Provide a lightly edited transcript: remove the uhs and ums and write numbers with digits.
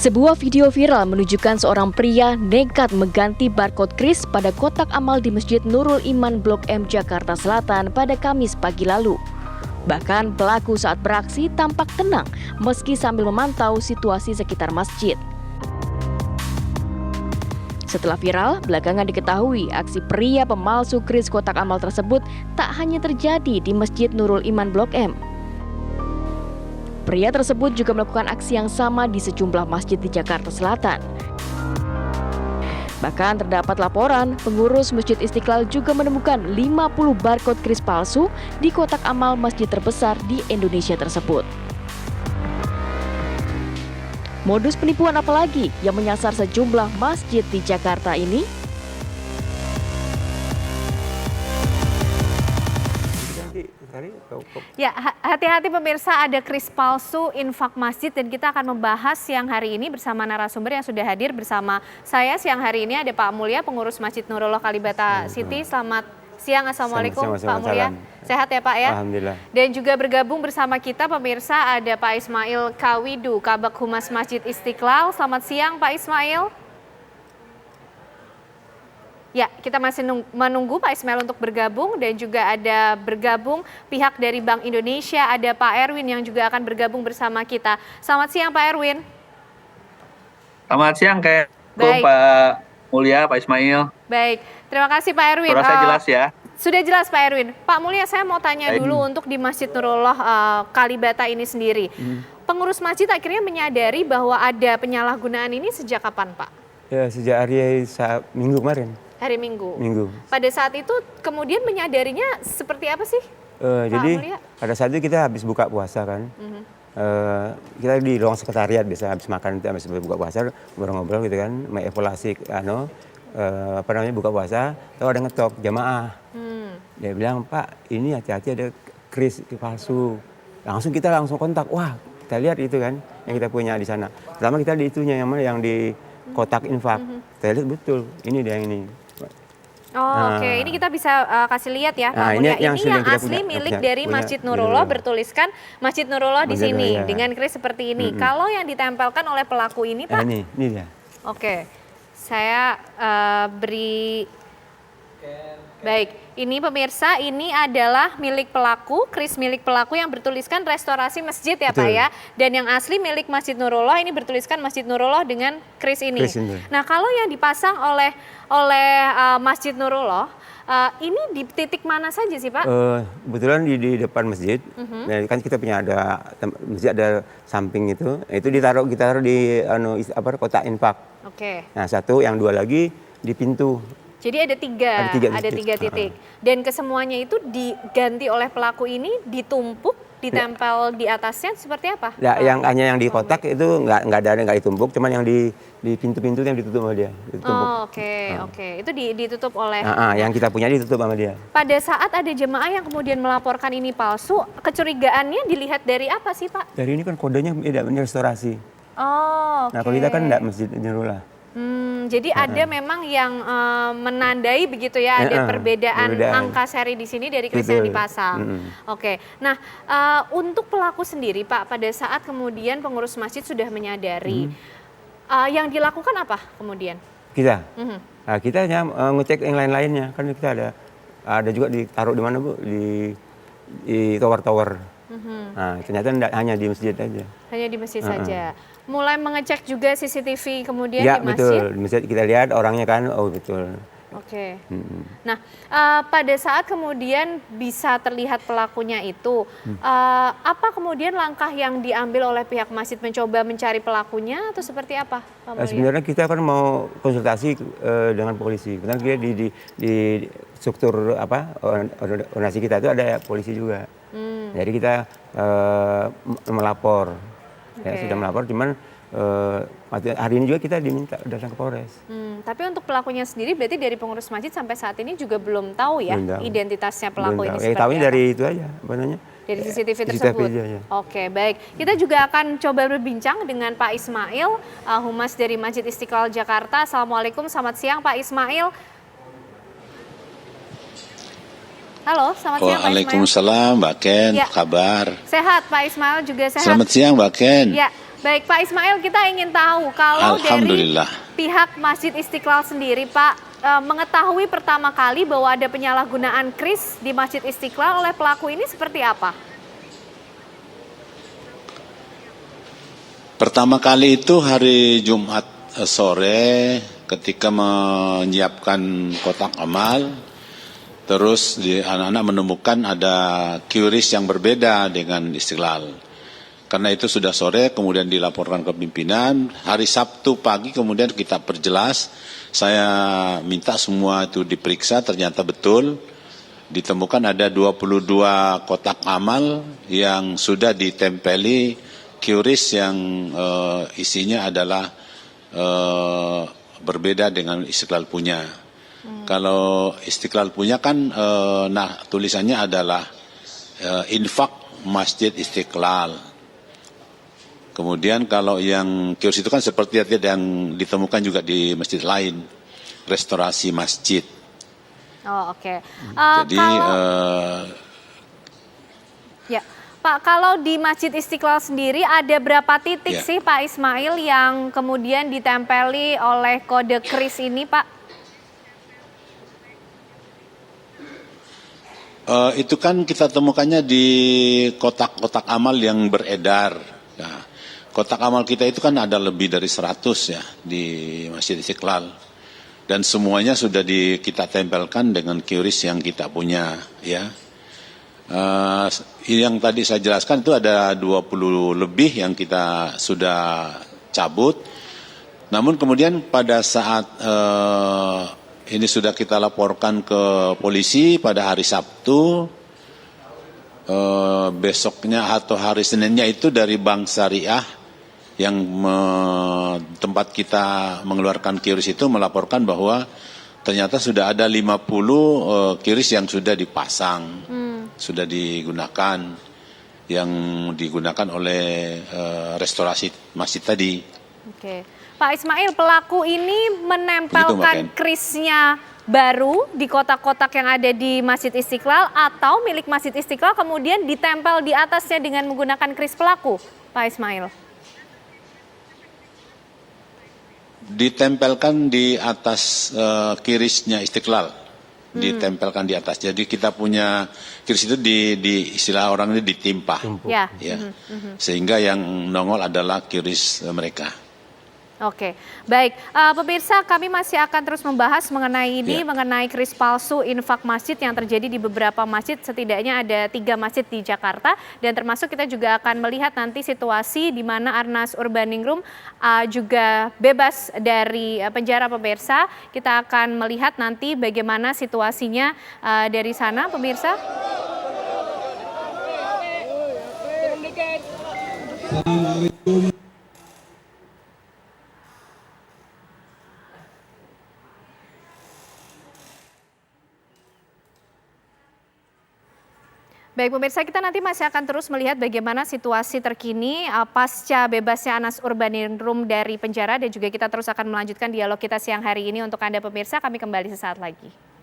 Sebuah video viral menunjukkan seorang pria nekat mengganti barcode kris pada kotak amal di Masjid Nurul Iman Blok M Jakarta Selatan pada Kamis pagi lalu. Bahkan pelaku saat beraksi tampak tenang meski sambil memantau situasi sekitar masjid. Setelah viral, belakangan diketahui aksi pria pemalsu kris kotak amal tersebut tak hanya terjadi di Masjid Nurul Iman Blok M. Pria tersebut juga melakukan aksi yang sama di sejumlah masjid di Jakarta Selatan. Bahkan terdapat laporan pengurus Masjid Istiqlal juga menemukan 50 barcode kris palsu di kotak amal masjid terbesar di Indonesia tersebut. Modus penipuan apalagi yang menyasar sejumlah masjid di Jakarta ini? Ya, hati-hati pemirsa, ada kris palsu infak masjid dan kita akan membahas siang hari ini bersama narasumber yang sudah hadir bersama saya siang hari ini. Ada Pak Mulya, pengurus Masjid Nurullah Kalibata City. Selamat siang, Assalamualaikum Pak Mulya. Sehat ya Pak ya? Alhamdulillah. Dan juga bergabung bersama kita pemirsa ada Pak Ismail Kawidu, Kabak Humas Masjid Istiqlal. Selamat siang Pak Ismail. Ya, kita masih menunggu Pak Ismail untuk bergabung dan juga ada bergabung pihak dari Bank Indonesia, ada Pak Erwin yang juga akan bergabung bersama kita. Selamat siang Pak Erwin. Selamat siang Pak Mulya, Pak Ismail. Baik, terima kasih Pak Erwin. Suara saya jelas ya? Sudah jelas Pak Erwin. Pak Mulya, saya mau tanya dulu untuk di Masjid Nurullah Kalibata ini sendiri. Pengurus masjid akhirnya menyadari bahwa ada penyalahgunaan ini sejak kapan Pak? Ya, sejak hari Minggu kemarin. Hari Minggu. Minggu. Pada saat itu kemudian menyadarinya seperti apa sih? Jadi Mulya? pada saat itu kita habis buka puasa kan. Kita di ruang sekretariat biasa habis makan, habis buka puasa ngobrol-ngobrol gitu kan, mengevaluasi buka puasa, tahu ada ngetok jamaah. Dia bilang, "Pak, ini hati-hati ada kris palsu." Kita langsung kontak. Wah, kita lihat itu kan yang kita punya di sana. Pertama kita di itunya yang di kotak infak. Kita lihat betul, ini dia yang ini. Oke. Ini kita bisa kasih lihat ya Pak Mulya. Ini yang asli milik dari Masjid Nurullah, bertuliskan Masjid Nurullah di sini dengan kris seperti ini. Kalau yang ditempelkan oleh pelaku ini Pak? Ini dia. Oke, saya beri. Baik, ini pemirsa, ini adalah milik pelaku, kris milik pelaku yang bertuliskan restorasi masjid ya Pak ya. Dan yang asli milik Masjid Nurullah ini bertuliskan Masjid Nurullah dengan kris ini. Nah, kalau yang dipasang oleh Masjid Nurullah, ini di titik mana saja sih Pak? Kebetulan di depan masjid. Nah, kan kita punya masjid ada samping itu kita taruh di kotak infak. Oke. Nah, satu, yang dua lagi di pintu. Jadi ada tiga titik. Dan kesemuanya itu diganti oleh pelaku ini, ditumpuk, ditempel di atasnya seperti apa? Ya, hanya yang di kotak itu nggak ditumpuk, cuman yang di pintu-pintu yang ditutup sama dia. Oke. Itu ditutup oleh. Yang kita punya ditutup sama dia. Pada saat ada jemaah yang kemudian melaporkan ini palsu, kecurigaannya dilihat dari apa sih Pak? Dari ini kan kodenya beda, ini restorasi. Oke. Nah, kalau kita kan nggak Masjid Nurullah. Jadi ada memang yang menandai begitu ya, ada perbedaan angka seri di sini dari kris yang dipasang. Oke. Nah, untuk pelaku sendiri Pak, pada saat kemudian pengurus masjid sudah menyadari, yang dilakukan apa kemudian? Kita hanya ngecek yang lain-lainnya. Kan kita ada juga ditaruh di mana Bu? Di tower-tower. Nah, ternyata hanya di masjid aja. Hanya di masjid saja. Mulai mengecek juga CCTV kemudian ya, di masjid? Ya betul, di masjid kita lihat orangnya kan, oh betul. Oke. Nah, pada saat kemudian bisa terlihat pelakunya itu, apa kemudian langkah yang diambil oleh pihak masjid, mencoba mencari pelakunya atau seperti apa Pak Mulya? Sebenarnya kita kan mau konsultasi dengan polisi, karena dia di struktur organisasi kita itu ada polisi juga. Jadi kita melapor. Ya, sudah melapor, cuman hari ini juga kita diminta datang ke Polres. Tapi untuk pelakunya sendiri berarti dari pengurus masjid sampai saat ini juga belum tahu ya identitasnya pelaku ini seperti apa? Tahunya dari itu aja, dari CCTV tersebut. Oke, baik. Kita juga akan coba berbincang dengan Pak Ismail, Humas dari Masjid Istiqlal Jakarta. Assalamualaikum, selamat siang Pak Ismail. Halo, selamat siang Pak Ismail. Waalaikumsalam, Mbak Ken, ya. Kabar? Sehat Pak Ismail, juga sehat. Selamat siang Mbak Ken. Ya, Baik Pak Ismail, kita ingin tahu kalau dari Alhamdulillah. pihak Masjid Istiqlal sendiri Pak, mengetahui pertama kali bahwa ada penyalahgunaan kris di Masjid Istiqlal oleh pelaku ini seperti apa? Pertama kali itu hari Jumat sore ketika menyiapkan kotak amal, terus anak-anak menemukan ada QRIS yang berbeda dengan Istiqlal. Karena itu sudah sore, kemudian dilaporkan ke pimpinan. Hari Sabtu pagi kemudian kita perjelas, saya minta semua itu diperiksa, ternyata betul. Ditemukan ada 22 kotak amal yang sudah ditempeli QRIS yang isinya adalah berbeda dengan Istiqlal punya. Kalau Istiqlal punya kan, tulisannya adalah infak Masjid Istiqlal. Kemudian kalau yang kios itu kan seperti yang ditemukan juga di masjid lain, restorasi masjid. Oh oke. Jadi Ya, Pak, kalau di Masjid Istiqlal sendiri ada berapa titik Ya. sih Pak Ismail yang kemudian ditempeli oleh kode kris ini Pak? itu kan kita temukannya di kotak-kotak amal yang beredar. Nah, kotak amal kita itu kan ada lebih dari 100 ya di Masjid Istiqlal. Dan semuanya sudah kita tempelkan dengan QRIS yang kita punya ya. Yang tadi saya jelaskan itu ada 20 lebih yang kita sudah cabut. Namun kemudian pada saat ini sudah kita laporkan ke polisi pada hari Sabtu, besoknya atau hari Seninnya itu dari Bank Syariah yang tempat kita mengeluarkan QRIS itu melaporkan bahwa ternyata sudah ada 50 QRIS yang sudah dipasang, sudah digunakan, yang digunakan oleh restorasi masjid tadi. Oke. Pak Ismail, pelaku ini menempelkan krisnya baru di kotak-kotak yang ada di Masjid Istiqlal atau milik Masjid Istiqlal kemudian ditempel di atasnya dengan menggunakan kris pelaku, Pak Ismail? Ditempelkan di atas kirisnya Istiqlal, ditempelkan di atas. Jadi kita punya kiris itu di istilah orang ini ditimpa, Ya. sehingga yang nongol adalah kiris mereka. Oke, baik. Pemirsa, kami masih akan terus membahas mengenai ini, mengenai kris palsu infak masjid yang terjadi di beberapa masjid. Setidaknya ada 3 masjid di Jakarta. Dan termasuk kita juga akan melihat nanti situasi di mana Arnas Urbaningrum juga bebas dari penjara, pemirsa. Kita akan melihat nanti bagaimana situasinya dari sana, pemirsa. Baik pemirsa, kita nanti masih akan terus melihat bagaimana situasi terkini pasca bebasnya Arnas Urbaningrum dari penjara dan juga kita terus akan melanjutkan dialog kita siang hari ini untuk Anda pemirsa. Kami kembali sesaat lagi.